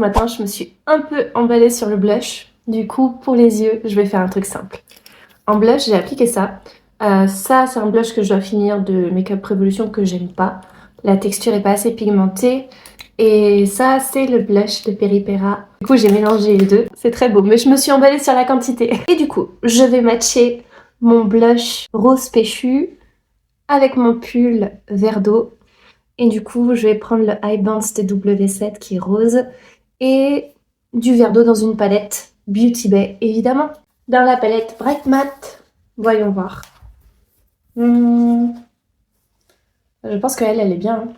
Ce matin, je me suis un peu emballée sur le blush. Du coup, pour les yeux, je vais faire un truc simple. En blush, j'ai appliqué ça. Ça, c'est un blush que je dois finir de Makeup Revolution que j'aime pas. La texture est pas assez pigmentée. Et ça, c'est le blush de Peripera. Du coup, j'ai mélangé les deux. C'est très beau, mais je me suis emballée sur la quantité. Et du coup, je vais matcher mon blush rose péchu avec mon pull vert d'eau. Et du coup, je vais prendre le Eye Bounce de W7 qui est rose et du vert d'eau dans une palette Beauty Bay, évidemment. Dans la palette Bright Matte, voyons voir. Je pense qu'elle, elle est bien.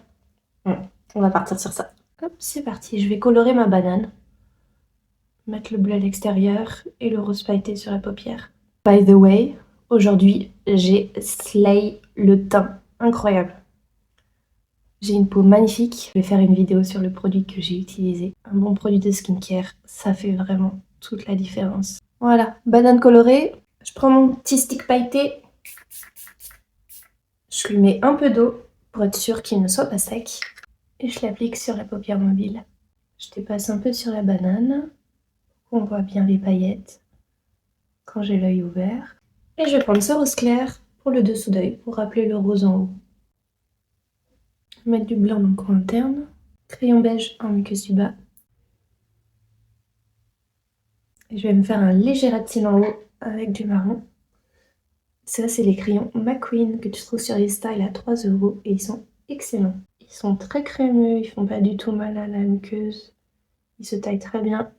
On va partir sur ça. Hop, c'est parti. Je vais colorer ma banane. Mettre le bleu à l'extérieur et le rose pailleté sur la paupière. By the way, aujourd'hui, j'ai slay le teint. Incroyable. J'ai une peau magnifique. Je vais faire une vidéo sur le produit que j'ai utilisé. Un bon produit de skincare, ça fait vraiment toute la différence. Voilà, banane colorée. Je prends mon petit stick pailleté. Je lui mets un peu d'eau pour être sûr qu'il ne soit pas sec. Et je l'applique sur la paupière mobile. Je dépasse un peu sur la banane. On voit bien les paillettes quand j'ai l'œil ouvert. Et je vais prendre ce rose clair pour le dessous d'œil pour rappeler le rose en haut. Mettre du blanc dans le coin interne. Crayon beige en muqueuse du bas. Et je vais me faire un léger ras de cils en haut avec du marron. Ça, c'est les crayons McQueen que tu trouves sur Insta à 3 € et ils sont excellents. Ils sont très crémeux, ils font pas du tout mal à la muqueuse. Ils se taillent très bien.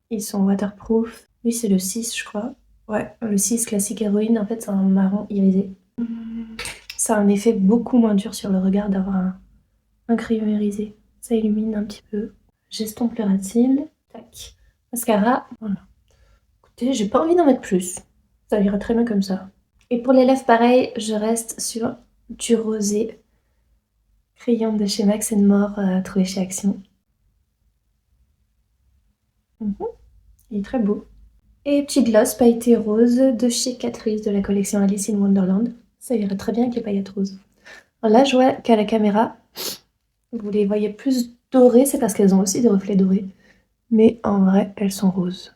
Ils sont waterproof. Lui, c'est le 6, je crois. Ouais, le 6 classique héroïne, en fait, c'est un marron irisé. Ça a un effet beaucoup moins dur sur le regard d'avoir un crayon irisé. Ça illumine un petit peu. J'estompe le ras de cils. Tac. Mascara. Voilà. Écoutez, j'ai pas envie d'en mettre plus. Ça ira très bien comme ça. Et pour les lèvres, pareil, je reste sur du rosé. Crayon de chez Max More, trouvé chez Action. Il est très beau. Et petit gloss pailleté rose de chez Catrice de la collection Alice in Wonderland. Ça irait très bien avec les paillettes roses. Alors là, je vois qu'à la caméra, vous les voyez plus dorées, c'est parce qu'elles ont aussi des reflets dorés. Mais en vrai, elles sont roses.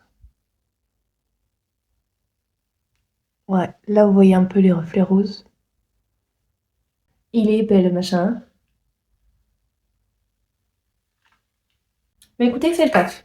Ouais, là vous voyez un peu les reflets roses. Il est épais le machin. Mais écoutez, c'est le taf.